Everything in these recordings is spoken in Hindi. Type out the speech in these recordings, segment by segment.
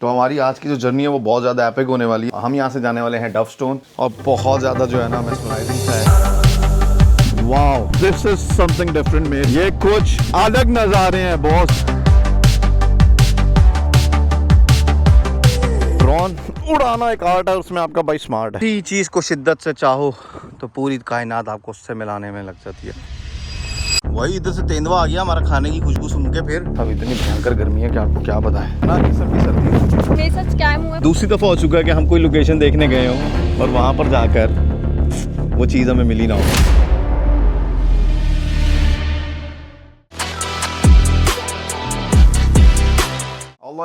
तो हमारी आज की जो जर्नी है वो बहुत ज़्यादा एपिक होने वाली है। हम यहाँ से जाने वाले हैं डव स्टोन और बहुत ज़्यादा जो है ना मेस्मराइजिंग है। Wow, this is something different mate. ये कुछ अलग नज़ारे हैं बॉस। ड्रोन उड़ाना एक आर्ट है, उसमें आपका भाई स्मार्ट है। चीज़ को शिद्दत से चाहो तो पूरी कायनात आपको उससे मिलाने में लग जाती है। वही इधर से तेंदुआ आ गया हमारा खाने की खुशबू सुन के। फिर अब इतनी भयंकर गर्मी है कि आपको क्या बताएं ना, सर्दी सर्दी मेरे साथ स्कैम हुआ। दूसरी दफ़ा हो चुका है कि हम कोई लोकेशन देखने गए हों और वहाँ पर जाकर वो चीज़ हमें मिली ना हो।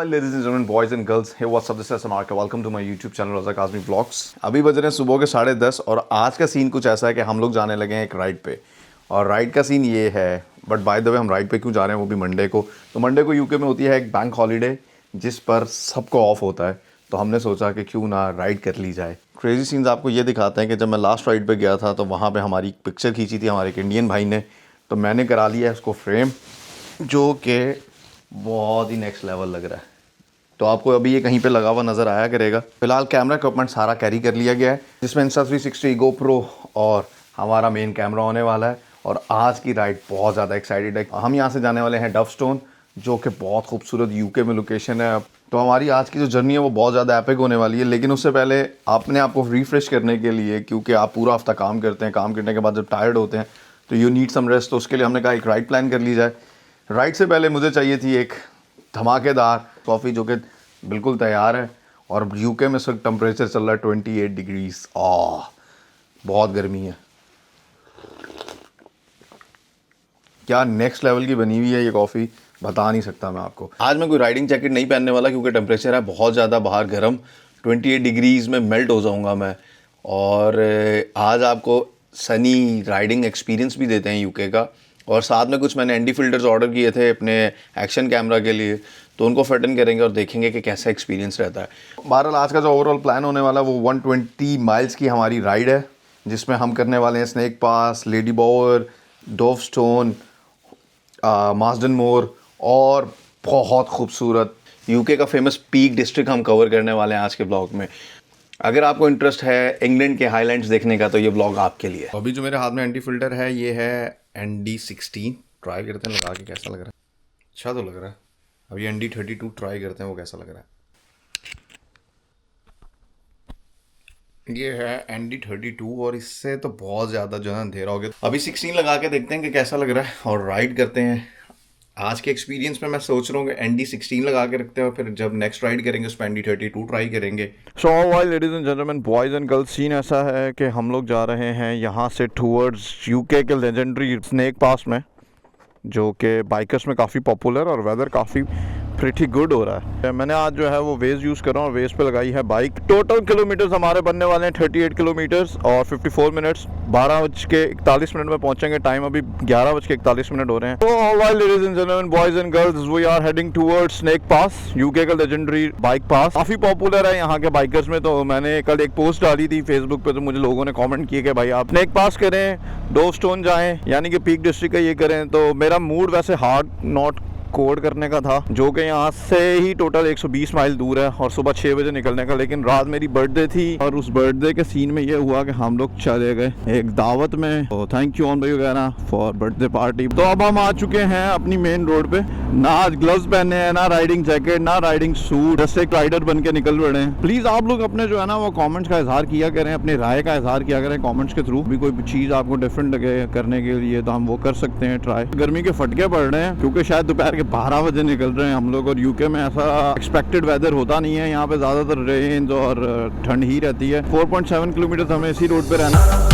Ladies and gentlemen, boys and girls, hey what's up, this is Samarka. Welcome to my YouTube channel Razak Azmi Vlogs. अभी बज रहे हैं सुबह के 10:30 और आज का सीन कुछ ऐसा है कि हम लोग जाने लगे हैं एक राइड पे। और राइड का सीन ये है, बट बाय द वे हम राइड पे क्यों जा रहे हैं वो भी मंडे को। तो मंडे को यूके में होती है एक बैंक हॉलीडे जिस पर सबको ऑफ होता है। तो हमने सोचा कि क्यों ना राइड कर ली जाए। क्रेजी सीन्स आपको ये दिखाते हैं कि जब मैं लास्ट राइड पे गया था तो वहाँ पे हमारी पिक्चर खींची थी हमारे एक इंडियन भाई ने, तो मैंने करा लिया है उसको फ्रेम, जो कि बहुत ही नेक्स्ट लेवल लग रहा है। तो आपको अभी ये कहीं पे लगा हुआ नज़र आया करेगा। फिलहाल कैमरा इक्विपमेंट सारा कैरी कर लिया गया है, जिसमें Insta360 GoPro और हमारा मेन कैमरा होने वाला है। और आज की राइड बहुत ज़्यादा एक्साइटेड है। हम यहाँ से जाने वाले हैं डव स्टोन, जो कि बहुत खूबसूरत यूके में लोकेशन है। तो हमारी आज की जो जर्नी है वो बहुत ज़्यादा एपिक होने वाली है। लेकिन उससे पहले आपने आपको रिफ्रेश करने के लिए, क्योंकि आप पूरा हफ्ता काम करते हैं, काम करने के बाद जब टायर्ड होते हैं तो यू नीड सम रेस्ट। तो उसके लिए हमने कहा एक राइड प्लान कर ली जाए। राइड से पहले मुझे चाहिए थी एक धमाकेदार कॉफ़ी, जो कि बिल्कुल तैयार है। और यूके में इस वक्त टेम्परेचर चल रहा है 28 डिग्रीज। बहुत गर्मी है। क्या नेक्स्ट लेवल की बनी हुई है ये कॉफ़ी, बता नहीं सकता मैं आपको। आज मैं कोई राइडिंग जैकेट नहीं पहनने वाला क्योंकि टेम्परेचर है बहुत ज़्यादा बाहर गर्म। 28 डिग्रीज में मेल्ट हो जाऊंगा मैं। और आज आपको सनी राइडिंग एक्सपीरियंस भी देते हैं यूके का। और साथ में कुछ मैंने एनडी फिल्टर्स ऑर्डर किए थे अपने एक्शन कैमरा के लिए, तो उनको फिट इन करेंगे और देखेंगे कि कैसा एक्सपीरियंस रहता है। बहरहाल आज का जो ओवरऑल प्लान होने वाला है वो 120 माइल्स की हमारी राइड है, जिसमें हम करने वाले हैं स्नेक पास, lady bore, Dove stone, Marsden मोर और बहुत खूबसूरत यूके का फेमस पीक डिस्ट्रिक्ट हम कवर करने वाले हैं आज के ब्लॉग में। अगर आपको इंटरेस्ट है इंग्लैंड के हाईलैंड्स देखने का तो ये ब्लॉग आपके लिए। अभी जो मेरे हाथ में एंटी फिल्टर है ये है ND16। ट्राई करते हैं लगा के कैसा लग रहा है। अच्छा तो लग रहा है। अभी ND32 ट्राई करते हैं वो कैसा लग रहा है। ये है ND32 और इससे तो बहुत ज़्यादा जो है अंधेरा हो गया। अभी 16 लगा के देखते हैं कि कैसा लग रहा है और राइड करते हैं। आज के एक्सपीरियंस में मैं सोच रहा हूँ कि ND16 लगा के रखते हैं और फिर जब नेक्स्ट राइड करेंगे उस पर ND32 ट्राई करेंगे। So all ladies and gentleman, boys and girls, scene ऐसा है कि हम लोग जा रहे हैं यहाँ से टूवर्ड्स यूके के लेजेंडरी स्नेक पास में, जो कि बाइकर्स में काफ़ी पॉपुलर और वेदर काफ़ी प्रिटी गुड हो रहा है। मैंने आज जो है वो वेज यूज़ कर रहा हूँ और वेज पे लगाई है बाइक। टोटल किलोमीटर्स हमारे बनने वाले हैं 38 किलोमीटर्स और 54 मिनट्स। 12:41 में पहुंचेंगे। टाइम अभी 11:41 हो रहे हैं। तो alright ladies and gentleman, boys and girls, we are heading towards snake pass, UK का लेजेंडरी बाइक पास। काफ़ी पॉपुलर है यहाँ के बाइकर्स में। तो मैंने कल एक पोस्ट डाली थी फेसबुक पे, तो मुझे लोगों ने कॉमेंट किए कि भाई आप स्नेक पास करें, डव स्टोन जाएँ, यानी कि पीक डिस्ट्रिक्ट का ये करें। तो मेरा मूड वैसे हार्ड नॉट कोड करने का था, जो कि यहाँ से ही टोटल 120 माइल दूर है और सुबह 6 बजे निकलने का। लेकिन रात मेरी बर्थडे थी और उस बर्थडे के सीन में ये हुआ कि हम लोग चले गए एक दावत में। तो थैंक यू ऑन भाई वगैरह फॉर बर्थडे पार्टी। तो अब हम आ चुके हैं अपनी मेन रोड पे। ना आज ग्लव्स पहने हैं, ना राइडिंग जैकेट, ना राइडिंग सूट, जस्ट एक राइडर बन के निकल पड़े हैं। प्लीज आप लोग अपने जो है ना वो कॉमेंट्स का इजहार किया करें, अपनी राय का इजहार किया करें कॉमेंट्स के थ्रू। भी कोई चीज़ आपको डिफरेंट लगे करने के लिए तो हम वो कर सकते हैं ट्राई। गर्मी के फटके पड़ रहे हैं क्योंकि शायद दोपहर के 12 बजे निकल रहे हैं हम लोग। और यूके में ऐसा एक्सपेक्टेड वेदर होता नहीं है, यहाँ पे ज़्यादातर रेन और ठंड ही रहती है। 4.7 किलोमीटर हमें इसी रोड पे रहना।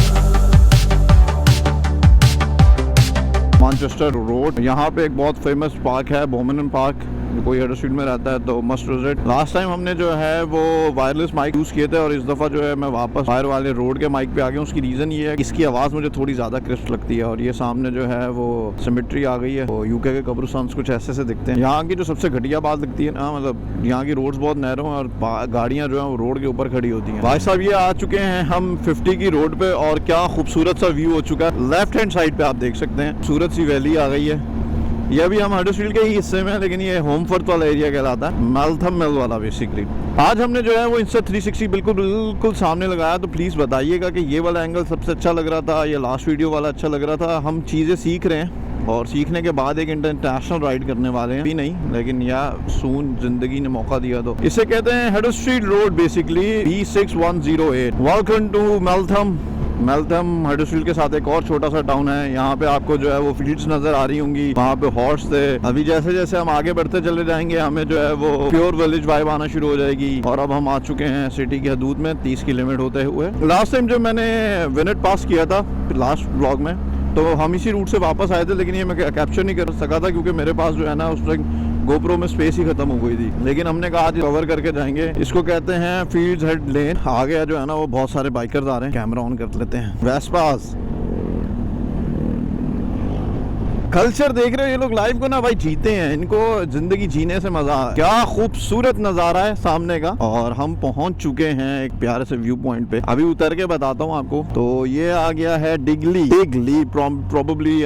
मैनचेस्टर रोड, यहाँ पे एक बहुत फेमस पार्क है बोमन पार्क, कोई हेडर स्ट्रीट में रहता है तो मस्ट विजिट। लास्ट टाइम हमने जो है वो वायरलेस माइक यूज़ किए थे और इस दफ़ा जो है मैं वापस वायर वाले रोड के माइक पे आ गया हूँ। उसकी रीज़न ये है, इसकी आवाज़ मुझे थोड़ी ज़्यादा क्रिस्प लगती है। और ये सामने जो है वो सिमेट्री आ गई है। तो यूके के कब्रिस्तान कुछ ऐसे से दिखते हैं। यहाँ की जो सबसे घटिया बात लगती है ना, मतलब यहाँ की रोड्स बहुत नैरो हैं और गाड़ियाँ जो है वो रोड के ऊपर खड़ी होती हैं। भाई साहब ये आ चुके हैं हम 50 की रोड पे और क्या खूबसूरत सा व्यू हो चुका है। लेफ्ट हैंड साइड पे आप देख सकते हैं खूबसूरत सी वैली आ गई है ये भी हम हडर्सफील्ड के ही हिस्से में है, लेकिन ये होमफोर्थ वाला एरिया कहलाता है, मेल्थम मिल वाला बेसिकली। आज हमने जो है वो इंस्टा 360 बिल्कुल सामने लगाया, तो प्लीज़ बताइएगा कि ये वाला एंगल सबसे अच्छा लग रहा था या लास्ट वीडियो वाला अच्छा लग रहा था। हम चीज़ें सीख रहे हैं और सीखने के बाद एक इंटरनेशनल राइड करने वाले हैं, भी नहीं लेकिन या सून जिंदगी ने मौका दिया तो। इसे कहते हैं Huddersfield road basically, B6108। Welcome to Meltham. Meltham Huddersfield के साथ एक और छोटा सा टाउन है। यहाँ पे आपको जो है वो फील्ड्स नजर आ रही होंगी, वहाँ पे हॉर्स थे। अभी जैसे जैसे हम आगे बढ़ते चले जाएंगे हमें जो है वो प्योर विलेज वाइब आना शुरू हो जाएगी। और अब हम आ चुके हैं सिटी की हदूद में 30 किलोमीटर होते हुए। लास्ट टाइम जब मैंने विनेट पास किया था लास्ट व्लॉग में, तो हम इसी रूट से वापस आए थे, लेकिन ये मैं कैप्चर नहीं कर सका था क्योंकि मेरे पास जो है ना उस टाइम गोप्रो में स्पेस ही खत्म हो गई थी। लेकिन हमने कहा आज कवर करके जाएंगे। इसको कहते हैं फील्ड्स हेड लेन। आगे जो है ना वो बहुत सारे बाइकर्स आ रहे हैं, कैमरा ऑन कर लेते हैं। वेस्पास कल्चर देख रहे हो, ये लोग लाइफ को ना भाई जीते हैं, इनको जिंदगी जीने से मजा है। क्या खूबसूरत नजारा है सामने का। और हम पहुंच चुके हैं एक प्यारे से व्यू पॉइंट पे, अभी उतर के बताता हूँ आपको। तो ये आ गया है डिगली प्रोबेबली,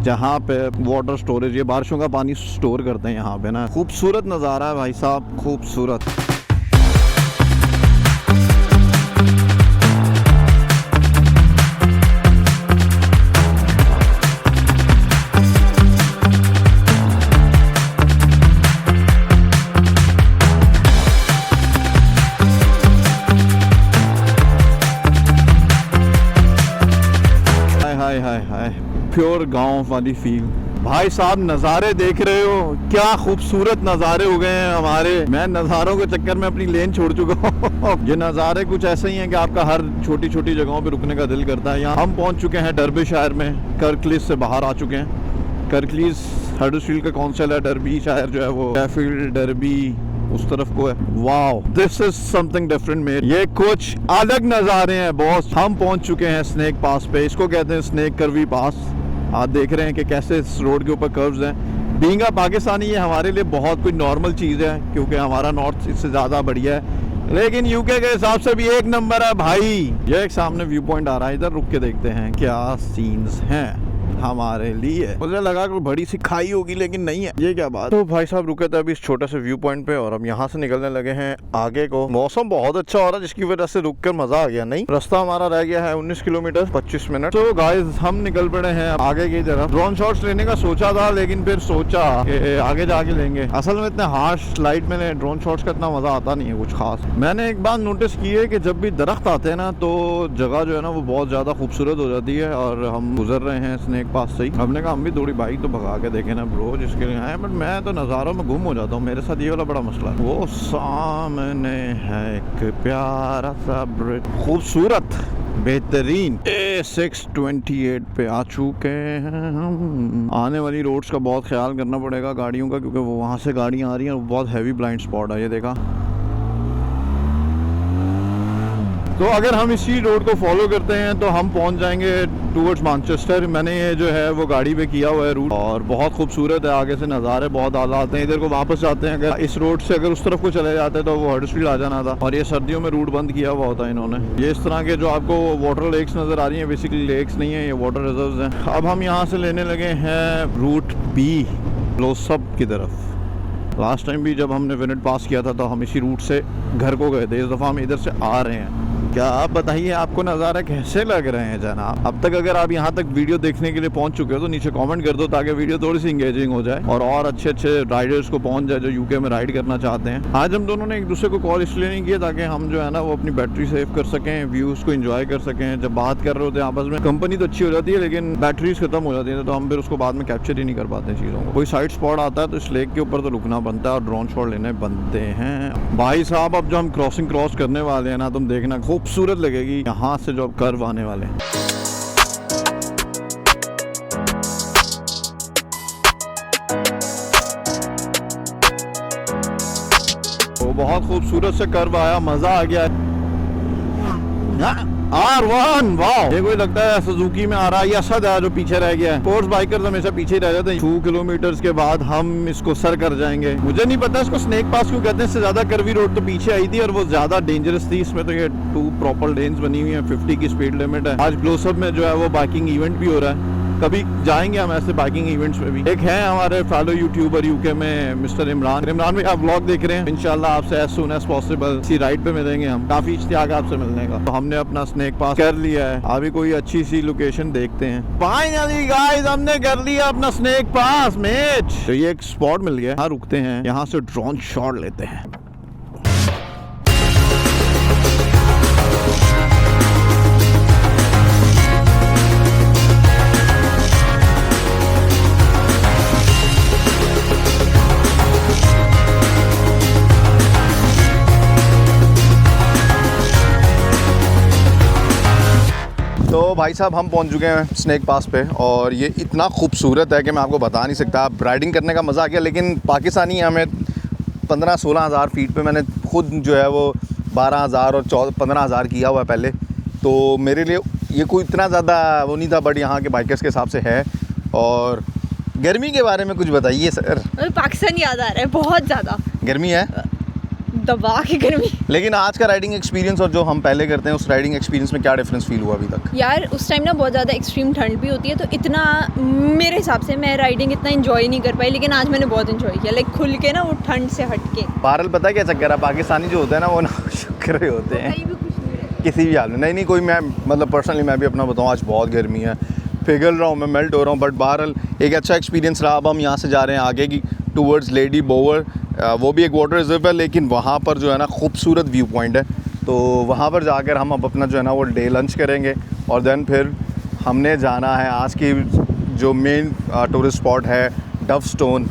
जहाँ पे वाटर स्टोरेज, ये बारिशों का पानी स्टोर करते हैं यहाँ पे ना। खूबसूरत नजारा है भाई साहब, खूबसूरत। हाय प्योर गांव वाली फील। भाई साहब नज़ारे देख रहे हो, क्या खूबसूरत नज़ारे हो गए हैं हमारे। मैं नज़ारों के चक्कर में अपनी लेन छोड़ चुका हूँ। ये नज़ारे कुछ ऐसे ही हैं कि आपका हर छोटी छोटी जगहों पे रुकने का दिल करता है। यहाँ हम पहुँच चुके हैं डर्बीशायर में, कर्कलिस से बाहर आ चुके हैं। कर्कलिस हडर्सफील्ड का कौंसिल है, डर्बीशायर जो है वो शेफील्ड डर्बी उस तरफ को है। Wow, this is something different mate. ये कुछ अलग नज़ारे हैं बॉस। हम पहुंच चुके हैं स्नेक पास पे, इसको कहते हैं स्नेक कर्वी पास। आप देख रहे हैं कि कैसे इस रोड के ऊपर कर्व्स हैं। बीइंग अ पाकिस्तानी ये हमारे लिए बहुत कोई नॉर्मल चीज़ है क्योंकि हमारा नॉर्थ इससे ज़्यादा बढ़िया है, लेकिन यूके के हिसाब से भी एक नंबर है भाई। ये एक सामने व्यू पॉइंट आ रहा है, इधर रुक के देखते हैं क्या सीन्स हैं हमारे लिए। मुझे लगा कोई बड़ी सी खाई होगी लेकिन नहीं है। ये क्या बात। तो भाई साहब रुके थे अभी इस छोटे से व्यू पॉइंट पे और अब यहाँ से निकलने लगे हैं आगे को। मौसम बहुत अच्छा हो रहा है जिसकी वजह से रुक कर मजा आ गया। नहीं, रास्ता हमारा रह गया है 19 किलोमीटर 25 मिनट। तो गाइस हम निकल पड़े हैं आगे की तरफ। ड्रोन शॉट्स लेने का सोचा था लेकिन फिर सोचा कि आगे जाके लेंगे। असल में इतने हार्श लाइट में ड्रोन शॉट्स का इतना मजा आता नहीं है कुछ खास। मैंने एक बात नोटिस की है कि जब भी दरख्त आते हैं ना तो जगह जो है ना वो बहुत ज्यादा खूबसूरत हो जाती है। और हम गुजर रहे हैं स्नेक पास से ही, हमने कहा हम भी थोड़ी बाइक तो भगा के देखे ना ब्रो जिसके लिए आए, बट मैं तो नज़ारों में गुम हो जाता हूँ। मेरे साथ ये वाला बड़ा मसला है। वो सामने है एक प्यारा सा ब्रिज, खूबसूरत बेहतरीन। A628 पे आ चुके हैं हम। आने वाली रोड्स का बहुत ख्याल करना पड़ेगा गाड़ियों का, क्योंकि वो वहाँ से गाड़ियाँ आ रही हैं और बहुत हैवी ब्लाइंड स्पॉट है। ये देखा। तो अगर हम इसी रोड को फॉलो करते हैं तो हम पहुंच जाएंगे टूवर्ड्स मैनचेस्टर। मैंने ये जो है वो गाड़ी पे किया हुआ है रूट और बहुत खूबसूरत है। आगे से नज़ारे बहुत आला आते हैं। इधर को वापस जाते हैं, अगर इस रोड से अगर उस तरफ को चले जाते हैं तो वो हडर्सफील्ड आ जाना था। और ये सर्दियों में रूट बंद किया हुआ होता है इन्होंने। ये इस तरह के जो आपको वाटर लेक्स नज़र आ रही हैं, बेसिकली लेक्स नहीं है, ये वाटर रिजर्व्स हैं। अब हम यहाँ से लेने लगे हैं रूट B लोसब की तरफ। लास्ट टाइम भी जब हमने विनेट पास किया था तो हम इसी रूट से घर को गए थे। इस दफ़ा हम इधर से आ रहे हैं। क्या आप बताइए आपको नज़ारा कैसे लग रहे हैं जनाब। अब तक अगर आप यहाँ तक वीडियो देखने के लिए पहुँच चुके हो तो नीचे कमेंट कर दो ताकि वीडियो थोड़ी सी इंगेजिंग हो जाए और अच्छे अच्छे राइडर्स को पहुँच जाए जो यूके में राइड करना चाहते हैं। आज हम दोनों ने एक दूसरे को कॉल इसलिए नहीं किया ताकि हम जो है ना वो अपनी बैटरी सेव कर सकें, व्यूज़ को एंजॉय कर सकें। जब बात कर रहे होते हैं आपस में कंपनी तो अच्छी हो जाती है लेकिन बैटरीज खत्म हो जाती है तो हम फिर उसको बाद में कैप्चर ही नहीं कर पाते चीज़ों को। कोई साइड स्पॉट आता है तो इस लेक के ऊपर तो रुकना बनता है और ड्रोन शॉट लेने बनते हैं। भाई साहब अब जो हम क्रॉसिंग क्रॉस करने वाले हैं ना, तुम देखना खूबसूरत लगेगी यहाँ से जो अब कर्व आने वाले हैं। तो बहुत खूबसूरत से कर्व आया, मजा आ गया। R1 वाह, ये कोई लगता है सुजुकी में आ रहा है। ये असद है जो पीछे रह गया है। स्पोर्ट्स बाइकर्स हमेशा पीछे ही रह जाते हैं। 2 किलोमीटर के बाद हम इसको सर कर जाएंगे। मुझे नहीं पता इसको स्नेक पास क्यों कहते हैं। इससे ज्यादा कर्वी रोड तो पीछे आई थी और वो ज्यादा डेंजरस थी। इसमें तो ये 2 प्रॉपर लेन्स बनी हुई है, 50 की स्पीड लिमिट है। आज ग्लोसब में जो है वो बाइकिंग इवेंट भी हो रहा है कभी जाएंगे हम ऐसे बाइकिंग इवेंट्स में भी। एक है हमारे फॉलो यूट्यूबर यूके में मिस्टर इमरान भाई, आप व्लॉग देख रहे हैं, इंशाल्लाह आपसे एज सून एज पॉसिबल इसी राइड पे मिलेंगे हम। काफी इश्तियाक आपसे मिलने का। तो हमने अपना स्नेक पास कर लिया है, अभी कोई अच्छी सी लोकेशन देखते हैं। फाइनली गाइस हमने कर लिया अपना स्नेक पास मेट। तो ये एक स्पॉट मिल गया, यहाँ रुकते हैं, यहाँ से ड्रोन शॉट लेते हैं। तो भाई साहब हम पहुंच चुके हैं स्नेक पास पे, और ये इतना खूबसूरत है कि मैं आपको बता नहीं सकता। आप राइडिंग करने का मज़ा आ गया, लेकिन पाकिस्तानी हमें 15-16 हज़ार फीट पे मैंने खुद जो है वो 12,000 और 15,000 किया हुआ है पहले। तो मेरे लिए ये कोई इतना ज़्यादा वो नहीं था, बट यहाँ के बाइकर्स के हिसाब से है। और गर्मी के बारे में कुछ बताइए सर। पाकिस्तान याद आ रहा है, बहुत ज़्यादा गर्मी है, दबा की गर्मी। लेकिन आज का राइडिंग एक्सपीरियंस और जो हम पहले करते हैं उस राइडिंग एक्सपीरियंस में क्या डिफरेंस फील हुआ अभी तक? यार उस टाइम ना बहुत ज़्यादा एक्सट्रीम ठंड भी होती है, तो इतना मेरे हिसाब से मैं राइडिंग इतना एंजॉय नहीं कर पाई, लेकिन आज मैंने बहुत एंजॉय किया, लाइक खुल के ना वो ठंड से हट के। पारल पता है क्या चक्कर है, पाकिस्तानी जो होते हैं ना वो ना शुक्र होते हैं कहीं भी कुछ नहीं रहता। किसी भी हाल में। नहीं कोई, मैं मतलब पर्सनली मैं भी अपना बताऊँ, आज बहुत गर्मी है, पिघल रहा हूँ मैं, मेल्ट हो रहा हूँ, बट बहरहाल एक अच्छा एक्सपीरियंस रहा। अब हम यहाँ से जा रहे हैं आगे की टूवर्ड्स लेडी बोवर, वो भी एक वाटर रिजर्व है, लेकिन वहाँ पर जो है ना खूबसूरत व्यू पॉइंट है। तो वहाँ पर जाकर हम अब अपना जो है ना वो डे लंच करेंगे, और देन फिर हमने जाना है आज की जो मेन टूरिस्ट स्पॉट है डव स्टोन,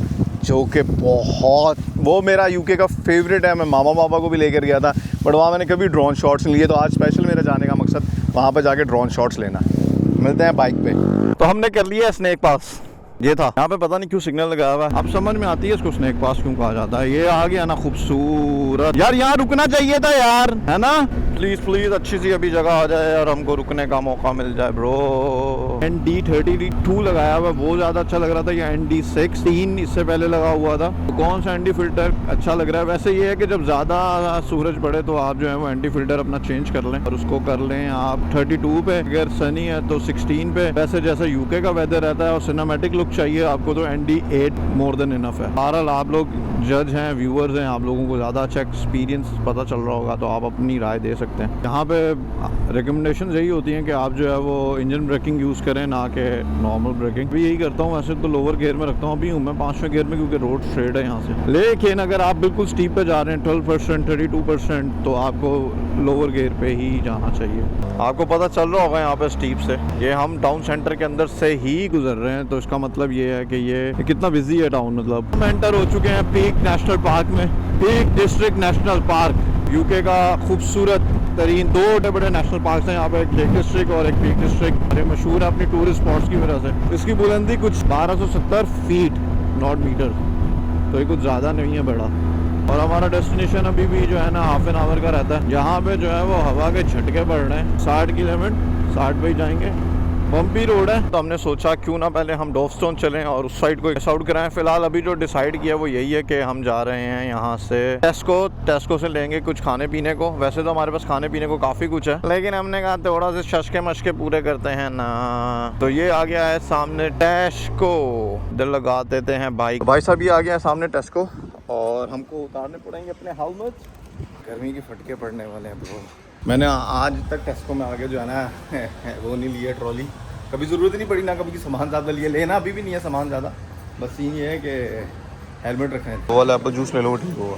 जो कि बहुत वो मेरा यूके का फेवरेट है। मैं मामा पापा को भी लेकर गया था, बट वहाँ मैंने कभी ड्रोन शॉट्स नहीं लिए, तो आज स्पेशल मेरा जाने का मकसद वहाँ पर जाके ड्रोन शॉट्स लेना है। मिलते हैं बाइक पे। तो हमने कर लिया स्नेक पास, ये था। यहाँ पे पता नहीं क्यों सिग्नल लगाया हुआ है, अब समझ में आती है इसको स्नेक पास क्यों कहा जाता है। ये आ गया ना खूबसूरत, यार यहाँ रुकना चाहिए था यार, है ना। प्लीज प्लीज अच्छी सी अभी जगह आ जाए और हमको रुकने का मौका मिल जाए ब्रो। ND32 लगाया हुआ, वो ज़्यादा अच्छा लग रहा था, या ND16 इससे पहले लगा हुआ था। तो कौन सा ND फिल्टर अच्छा लग रहा है? वैसे ये है कि जब ज़्यादा सूरज पड़े तो आप जो है वो ND फिल्टर अपना चेंज कर लें, और उसको कर लें आप 32 पे, अगर सनी है तो 16 पे। वैसे जैसा यूके का वेदर रहता है और सिनेमैटिक लुक चाहिए आपको तो ND8 मोर देन इनफ है। बहरहाल आप लोग जज हैं, व्यूअर्स हैं, आप लोगों को ज़्यादा अच्छा एक्सपीरियंस पता चल रहा होगा, तो आप अपनी राय दे सकते हैं। यहाँ पे रिकमेंडेशन यही होती हैं कि आप जो है वो इंजन ब्रेकिंग यूज़ करें, ना कि नॉर्मल ब्रेकिंग। भी यही करता हूँ, वैसे तो लोअर गियर में रखता हूँ, अभी हूँ मैं 5वें गियर में, क्योंकि रोड स्ट्रेट है यहाँ से। लेकिन अगर आप बिल्कुल स्टीप पे जा रहे हैं 12%, 32%, तो आपको लोअर गियर पे ही जाना चाहिए। आपको पता चल रहा होगा यहाँ पे स्टीप से, ये हम टाउन सेंटर के अंदर से ही गुजर रहे हैं, तो इसका मतलब ये है कि ये कितना बिजी है टाउन। मतलब हम एंटर हो चुके हैं पीक नेशनल पार्क में। Peak district national park UK का खूबसूरत तरीन, दो बड़े नेशनल पार्क हैं यहाँ पे, एक लेक डिस्ट्रिक्ट और एक पीक डिस्ट्रिक्ट। ये मशहूर है अपनी टूरिस्ट स्पॉट्स की वजह से। इसकी बुलंदी कुछ 1270 फीट नॉट मीटर, तो ये कुछ ज़्यादा नहीं है बड़ा। और हमारा डेस्टिनेशन अभी भी जो है ना हाफ एन आवर का रहता है। यहाँ पे जो है वो हवा के झटके पड़ रहे हैं, 60 किलोमीटर 60 पे ही जाएंगे। बम्पी रोड है, तो हमने सोचा क्यों ना पहले हम डॉवस्टोन चलें और उस साइड को आउट कराएं। फिलहाल अभी जो डिसाइड किया वो यही है कि हम जा रहे हैं यहाँ से टेस्को से लेंगे कुछ खाने पीने को। वैसे तो हमारे पास खाने पीने को काफ़ी कुछ है, लेकिन हमने कहा थोड़ा से शशके मशके पूरे करते हैं ना। तो ये आ गया है सामने टेस्को, दिल लगा देते हैं बाइक। भाई साहब ये आ गया है सामने टेस्को, और हमको उतारने पड़ेंगे अपने हेलमेट, गर्मी के फटके पड़ने वाले हैं ब्रो। मैंने आज तक टेस्को में आगे जो है ना वो नहीं लिया ट्रॉली, कभी ज़रूरत नहीं पड़ी ना, कभी की सामान ज़्यादा लिया, लेना अभी भी नहीं है सामान ज़्यादा, बस सीन ये है कि हेलमेट रखना है। वो वाला एप्पल जूस ले लो, ठीक होगा।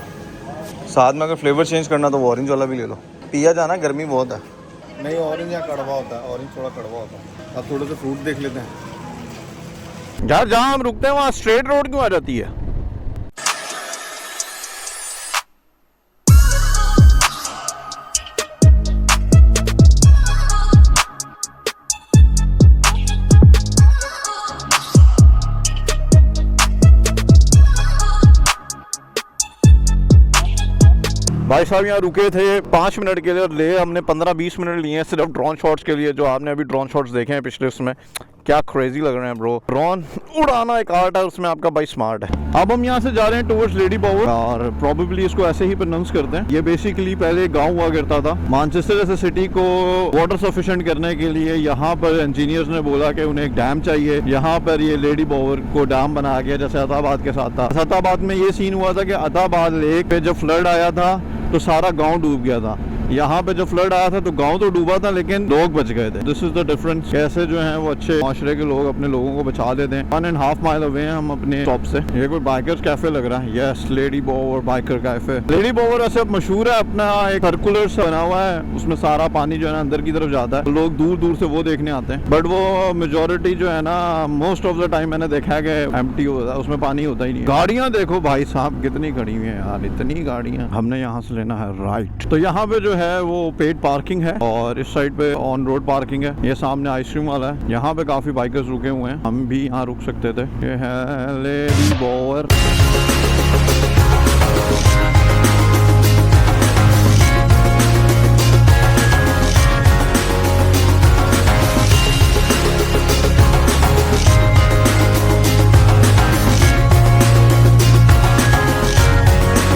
साथ में अगर फ्लेवर चेंज करना तो वो ऑरेंज वाला भी ले लो। पिया जाना, गर्मी बहुत है। नहीं ऑरेंज या कड़वा होता है, ऑरेंज थोड़ा कड़वा होता है। अब थोड़े से फ्रूट देख लेते हैं यार। जहाँ हम रुकते हैं वहाँ स्ट्रेट रोड क्यों आ जाती है? भाई साहब यहाँ रुके थे 5 मिनट के लिए, और ले हमने 15-20 मिनट लिए हैं सिर्फ ड्रोन शॉट्स के लिए, जो आपने अभी ड्रोन शॉट्स देखे हैं पिछले उसमें। क्या क्रेजी लग रहे हैं ब्रो। ड्रोन उड़ाना एक आर्ट है, उसमें आपका भाई स्मार्ट है। अब हम यहाँ से जा रहे हैं टुवर्ड्स लेडी बॉवर और प्रोबेबली इसको ऐसे ही प्रोनाउंस करते हैं। ये बेसिकली पहले एक गाँव हुआ करता था। मैनचेस्टर जैसे सिटी को वाटर सफिशिएंट करने के लिए यहाँ पर इंजीनियर्स ने बोला कि उन्हें एक डैम चाहिए। यहाँ पर ये लेडी बॉवर को डैम बनाया गया जैसे अताबाद के साथ था। अताबाद में ये सीन हुआ था कि अताबाद लेक पे जब फ्लड आया था तो सारा गाँव डूब गया था। यहाँ पे जब फ्लड आया था तो गांव तो डूबा था लेकिन लोग बच गए थे। This is the difference. कैसे जो है वो अच्छे माशरे के लोग अपने लोगों को बचा देते हैं। 1.5 माइल अवे हैं हम अपने स्टॉप से। ये कोई बाइकर्स कैफे लग रहा है। Yes, lady Bower biker cafe. Lady Bower ऐसे मशहूर है, अपना एक सर्कुलर सा बना हुआ है, उसमें सारा पानी जो है ना अंदर की तरफ जाता है। लोग दूर दूर से वो देखने आते हैं, बट वो मेजोरिटी जो है ना मोस्ट ऑफ द टाइम मैंने देखा है कि एम्प्टी होता है, उसमें पानी होता ही नहीं। गाड़ियाँ देखो भाई साहब कितनी खड़ी हुई है यार, इतनी गाड़ियाँ। हमने यहाँ से लेना है राइट। तो यहाँ पे जो है वो पेड पार्किंग है और इस साइड पे ऑन रोड पार्किंग है। ये सामने आइसक्रीम वाला है। यहाँ पे काफी बाइकर्स रुके हुए हैं, हम भी यहाँ रुक सकते थे। ये है lady Bower.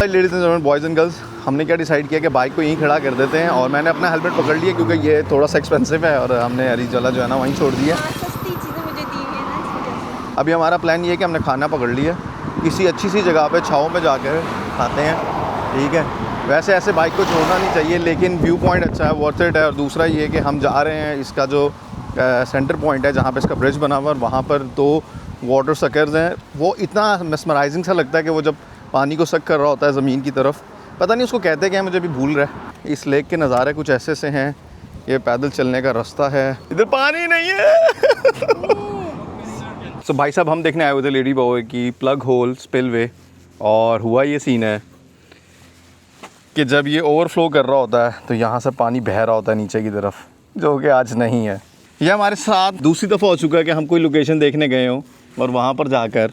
Ladies and gentleman, boys and girls, हमने क्या डिसाइड किया कि बाइक को यहीं खड़ा कर देते हैं और मैंने अपना हेलमेट पकड़ लिया क्योंकि ये थोड़ा सा एक्सपेंसिव है और हमने अरीजला जो है ना वहीं छोड़ दिया। सस्ती चीज़ें मुझे दी हुई है ना, इस वजह से। अभी हमारा प्लान ये है कि हमने खाना पकड़ लिया, किसी अच्छी सी जगह पे छाँव में जाकर खाते हैं, ठीक है। वैसे ऐसे बाइक को छोड़ना नहीं चाहिए लेकिन व्यू पॉइंट अच्छा है, वर्थ इट है। और दूसरा ये कि हम जा रहे हैं, इसका जो सेंटर पॉइंट है जहाँ पे इसका ब्रिज बना हुआ है, वहाँ पर 2 वाटर सकर्स हैं। वो इतना मेस्मराइजिंग सा लगता है कि वो जब पानी को सक कर रहा होता है ज़मीन की तरफ, पता नहीं उसको कहते क्या है, मुझे भी भूल रहा है। इस लेक के नज़ारे कुछ ऐसे से हैं। ये पैदल चलने का रास्ता है, इधर पानी नहीं है। तो भाई साहब हम देखने आए हुए थे लेडी बॉवर की प्लग होल स्पिलवे, और हुआ ये सीन है कि जब ये ओवरफ्लो कर रहा होता है तो यहाँ से पानी बह रहा होता है नीचे की तरफ, जो कि आज नहीं है। ये हमारे साथ दूसरी दफ़ा हो चुका है कि हम कोई लोकेशन देखने गए हों और वहाँ पर जाकर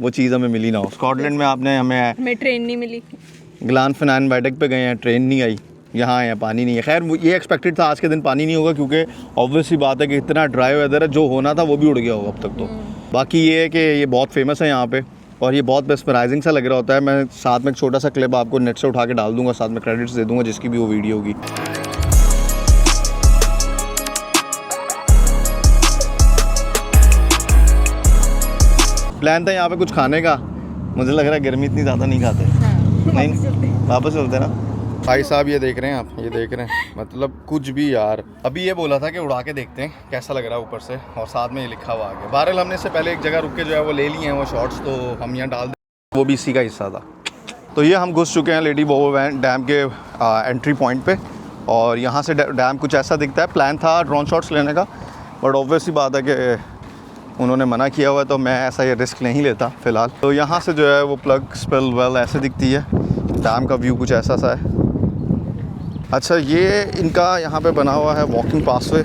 वो चीज़ हमें मिली ना हो। स्कॉटलैंड में आपने हमें ट्रेन नहीं मिली। ग्लानफिनान बैठक पे गए हैं, ट्रेन नहीं आई, यहाँ आए हैं पानी नहीं है। खैर ये एक्सपेक्टेड था आज के दिन पानी नहीं होगा क्योंकि ऑब्वियस सी बात है कि इतना ड्राई वेदर है, जो होना था वो भी उड़ गया होगा अब तक तो। बाकी ये है कि ये बहुत फेमस है यहाँ पे और ये बहुत मेस्मराइजिंग सा लग रहा होता है। मैं साथ में एक छोटा सा क्लिप आपको नेट से उठा के डाल दूँगा, साथ में क्रेडिट्स दे दूँगा जिसकी भी वो वीडियो होगी। प्लान था यहाँ पे कुछ खाने का, मुझे लग रहा है गर्मी इतनी ज़्यादा नहीं खाते। नहीं वापस चलते ना। भाई साहब ये देख रहे हैं आप, ये देख रहे हैं, मतलब कुछ भी यार। अभी ये बोला था कि उड़ा के देखते हैं कैसा लग रहा है ऊपर से, और साथ में ये लिखा हुआ आगे। बहरहाल हमने इससे पहले एक जगह रुक के जो है वो ले लिए हैं वो शॉट्स, तो हम यहाँ डाल दें, वो भी इसी का हिस्सा था। तो ये हम घुस चुके हैं लेडी बॉवर डैम के एंट्री पॉइंट पे, और यहाँ से डैम कुछ ऐसा दिखता है। प्लान था ड्रोन शॉट्स लेने का, बट ऑब्वियसली बात है कि उन्होंने मना किया हुआ है, तो मैं ऐसा ये रिस्क नहीं लेता फ़िलहाल। तो यहाँ से जो है वो प्लग स्पिल वेल ऐसे दिखती है। डैम का व्यू कुछ ऐसा सा है। अच्छा, ये इनका यहाँ पे बना हुआ है वॉकिंग पासवे।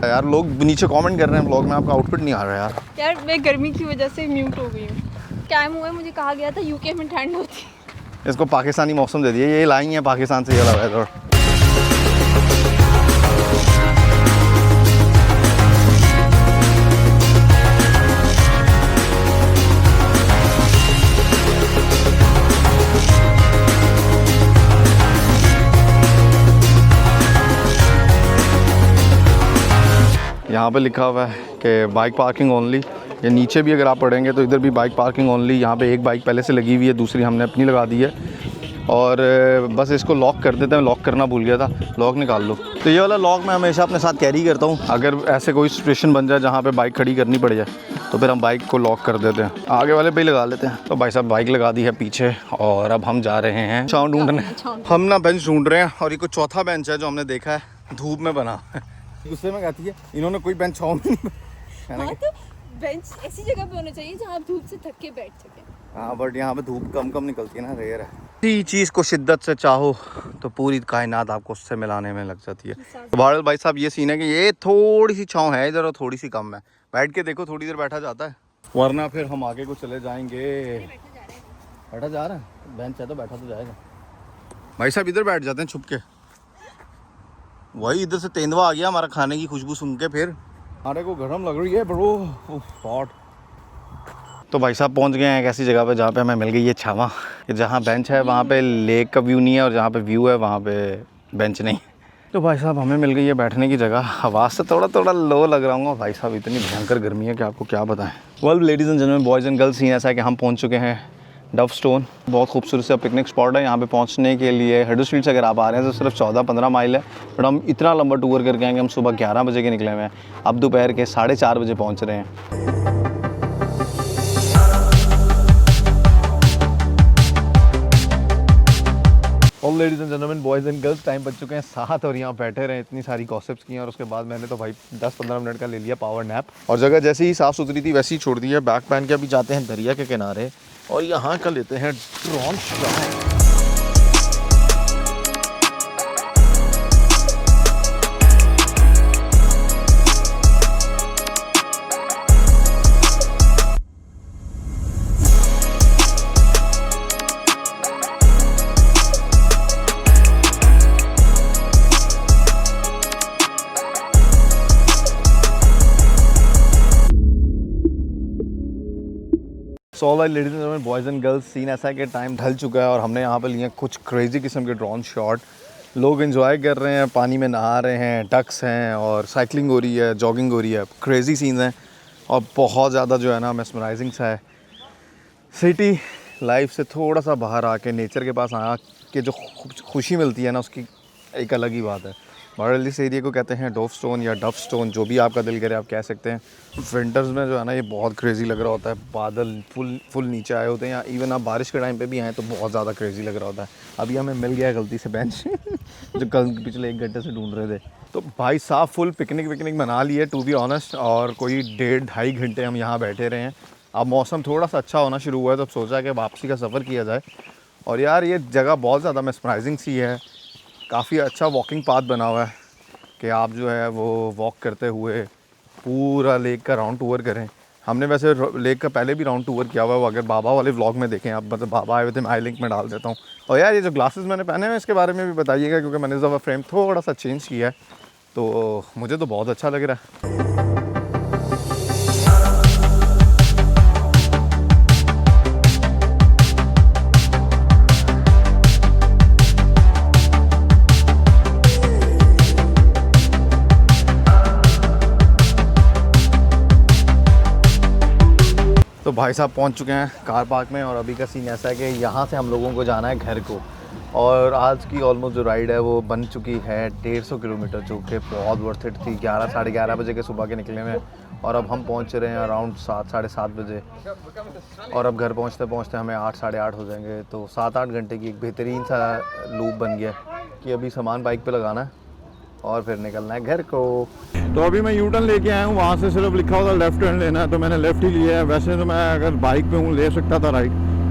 यार लोग नीचे कमेंट कर रहे हैं ब्लॉग में, आपका आउटफिट नहीं आ रहा है यार मैं गर्मी की वजह से म्यूट हो गई हूँ। कैम हुआ है, मुझे कहा गया था यूके में ठंड होती है। इसको पाकिस्तानी मौसम दे दिया, ये लाई है पाकिस्तान से, ये वाला वेदर। यहाँ पे लिखा हुआ है कि बाइक पार्किंग ओनली। ये नीचे भी अगर आप पढ़ेंगे तो इधर भी बाइक पार्किंग ओनली। यहाँ पे एक बाइक पहले से लगी हुई है, दूसरी हमने अपनी लगा दी है, और बस इसको लॉक कर देते हैं। लॉक करना भूल गया था, लॉक निकाल लो। तो ये वाला लॉक मैं हमेशा अपने साथ कैरी करता हूँ, अगर ऐसे कोई सिचुएशन बन जाए जहाँ पे बाइक खड़ी करनी पड़ जाए तो फिर हम बाइक को लॉक कर देते हैं। आगे वाले पे ही लगा लेते हैं। तो भाई साहब बाइक लगा दी है पीछे, और अब हम जा रहे हैं छाँव ढूंढने। हम ना बेंच ढूंढ रहे हैं, और ये कोई चौथा बेंच है जो हमने देखा है धूप में बना। गुस्से में कहती है इन्होंने कोई बेंच छाँव में नहीं। तो बेंच ऐसी जगह पे होना चाहिए जहाँ आप धूप से थक के बैठ सकें। हाँ, बट यहाँ पे धूप कम निकलती है ना, रेयर है। किसी चीज़ को शिद्दत से चाहो तो पूरी कायनात आपको उससे मिलाने में लग जाती है। तो बहरहाल भाई साहब ये सीन है कि ये थोड़ी सी छाँव है इधर और थोड़ी सी कम है। बैठ के देखो, थोड़ी देर बैठा जाता है, वरना फिर हम आगे को चले जाएंगे। बैठा जा रहा है, बेंच है तो बैठा तो जाएगा। भाई साहब इधर बैठ जाते हैं छुप के। वही इधर से तेंदुआ आ गया हमारा खाने की खुशबू सुन के, फिर खाने को गर्म लग रही है ब्रो, हॉट। तो भाई साहब पहुंच गए हैं एक ऐसी जगह पे जहाँ पे हमें मिल गई है छावा, कि जहाँ बेंच है वहाँ पे लेक का व्यू नहीं है और जहाँ पे व्यू है वहाँ पे बेंच नहीं। तो भाई साहब हमें मिल गई है बैठने की जगह। आवाज़ से थोड़ा लो लग रहा हूँ भाई साहब, इतनी भयंकर गर्मी है कि आपको क्या बताएं। Well ladies and gentleman, boys and girls, scene ऐसा है कि हम पहुँच चुके हैं डव स्टोन। बहुत खूबसूरत सा पिकनिक स्पॉट है। यहाँ पे पहुँचने के लिए हडर्सफील्ड से अगर आप आ रहे हैं तो सिर्फ 14-15 माइल है, बट हम इतना लंबा टूर करके आएंगे। हम सुबह 11 बजे के निकले हुए हैं, अब दोपहर के 4:30 बजे पहुँच रहे हैं। और ladies and gentleman, boys and girls, time बच चुके हैं 7 और यहाँ बैठे रहे, इतनी सारी गॉसिप्स की हैं और उसके बाद मैंने तो भाई 10-15 मिनट का ले लिया पावर नैप। और जगह जैसे ही साफ़ सुथरी थी वैसे ही छोड़ दी है। बैग पहन के अभी जाते हैं दरिया के किनारे और यहाँ का लेते हैं drone shot. So alright ladies and gentleman, boys and girls, scene ऐसा है कि टाइम ढल चुका है और हमने यहाँ पे लिए कुछ क्रेजी किस्म के ड्रोन शॉट। लोग एंजॉय कर रहे हैं, पानी में नहा रहे हैं, डक्स हैं और साइकिलिंग हो रही है, जॉगिंग हो रही है। क्रेजी सीन्स हैं और बहुत ज़्यादा जो है ना मेस्मराइजिंग सा है। सिटी लाइफ से थोड़ा सा बाहर आके नेचर के पास आके जो खुशी मिलती है ना, उसकी एक अलग ही बात है। मॉडल इस एरिया को कहते हैं डोव स्टोन या डफ स्टोन, जो भी आपका दिल करे आप कह सकते हैं। विंटर्स में जो है ना ये बहुत क्रेज़ी लग रहा होता है। बादल फुल नीचे आए होते हैं, या इवन आप बारिश के टाइम पे भी आएँ तो बहुत ज़्यादा क्रेज़ी लग रहा होता है। अभी हमें मिल गया गलती से बेंच जो कल पिछले 1 घंटे से ढूंढ रहे थे। तो भाई साहब फुल पिकनिक बना ली है टू बी ऑनेस्ट, और कोई 1.5-2.5 घंटे हम यहाँ बैठे रहे हैं। अब मौसम थोड़ा सा अच्छा होना शुरू हुआ है तो अब सोचा कि वापसी का सफ़र किया जाए। और यार ये जगह बहुत ज़्यादा मेस्मराइजिंग सी है। काफ़ी अच्छा वॉकिंग पाथ बना हुआ है कि आप जो है वो वॉक करते हुए पूरा लेक का राउंड टूर करें। हमने वैसे लेक का पहले भी राउंड टूर किया हुआ है, वो अगर बाबा वाले व्लॉग में देखें आप, मतलब बाबा आए हुए थे, मैं आई लिंक में डाल देता हूँ। और यार ये जो ग्लासेस मैंने पहने हैं इसके बारे में भी बताइएगा, क्योंकि मैंने इस दफ़ा फ्रेम थोड़ा सा चेंज किया है तो मुझे तो बहुत अच्छा लग रहा है। तो भाई साहब पहुंच चुके हैं कार पार्क में और अभी का सीन ऐसा है कि यहाँ से हम लोगों को जाना है घर को। और आज की ऑलमोस्ट जो राइड है वो बन चुकी है 150 किलोमीटर, जो कि बहुत वर्थ इट थी। 11-11:30 बजे के सुबह के निकले में और अब हम पहुँच रहे हैं अराउंड 7-7:30 बजे। और अब घर पहुँचते पहुँचते हमें 8-8:30 हो जाएंगे। तो 7-8 घंटे की एक बेहतरीन सा लूप बन गया कि अभी सामान बाइक पे लगाना है और फिर निकलना है घर को। तो अभी मैं यूटर्न लेके आया हूँ, वहाँ से सिर्फ लिखा होता लेफ्ट टर्न लेना है तो मैंने लेफ्ट ही लिया है। वैसे तो मैं अगर बाइक पे हूँ ले सकता था राइट,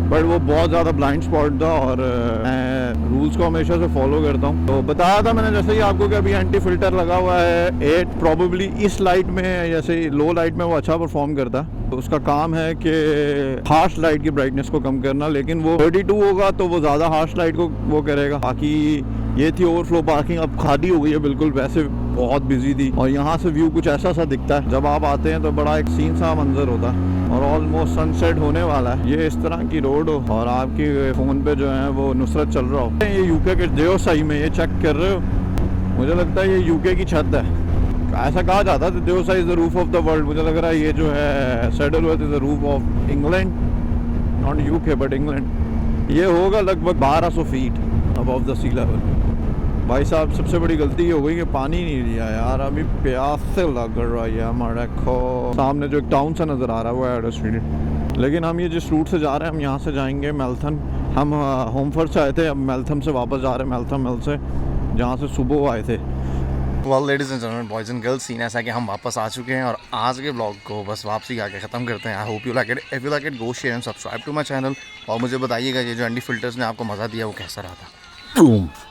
बट वो बहुत ज़्यादा ब्लाइंड स्पॉट था और मैं रूल्स को हमेशा से फॉलो करता हूँ। तो बताया था मैंने जैसे ही आपको कि अभी एंटी फिल्टर लगा हुआ है 8, प्रॉबेबली इस लाइट में जैसे लो लाइट में वो अच्छा परफॉर्म करता है। तो उसका काम है कि हार्श लाइट की ब्राइटनेस को कम करना, लेकिन वो 32 होगा तो वो ज़्यादा हार्श लाइट को वो करेगा। बाकी ये थी ओवरफ्लो पार्किंग, अब खाली हो गई है बिल्कुल, वैसे बहुत बिजी थी। और यहाँ से व्यू कुछ ऐसा सा दिखता है, जब आप आते हैं तो बड़ा एक सीन सा मंजर होता है और ऑलमोस्ट सनसेट होने वाला है। ये इस तरह की रोड हो और आपकी फ़ोन पे जो है वो नुसरत चल रहा हो। ये यूके के देओसाई में ये चेक कर रहे हो, मुझे लगता है ये यूके की छत है। ऐसा कहा जाता है Deosai is the roof of the world. मुझे लग रहा है ये जो है Saddleworth is the roof of England, not UK but England. ये होगा लगभग 1200 feet above the sea level. भाई साहब सबसे बड़ी गलती ये हो गई कि पानी नहीं लिया यार, अभी प्यास से लग रहा है हमारा। खो सामने जो एक टाउन सा नज़र आ रहा है वो है स्ट्रीट, लेकिन हम ये जिस रूट से जा रहे हैं हम यहाँ से जाएंगे मेल्थन। हम होमफर्ड से आए थे, अब मेल्थम से वापस जा रहे हैं, मेल्थम मिल से जहाँ से सुबह आए थे। Well ladies and gentleman, boys and girls, scene ऐसा है कि हम वापस आ चुके हैं और आज के ब्लॉग को बस वापसी आके ख़त्म करते हैं। I hope you like it. If you like it go share and subscribe to my channel. और मुझे बताइएगा ये जो एंडी फिल्टर्स ने आपको मज़ा दिया वो कैसा रहा था।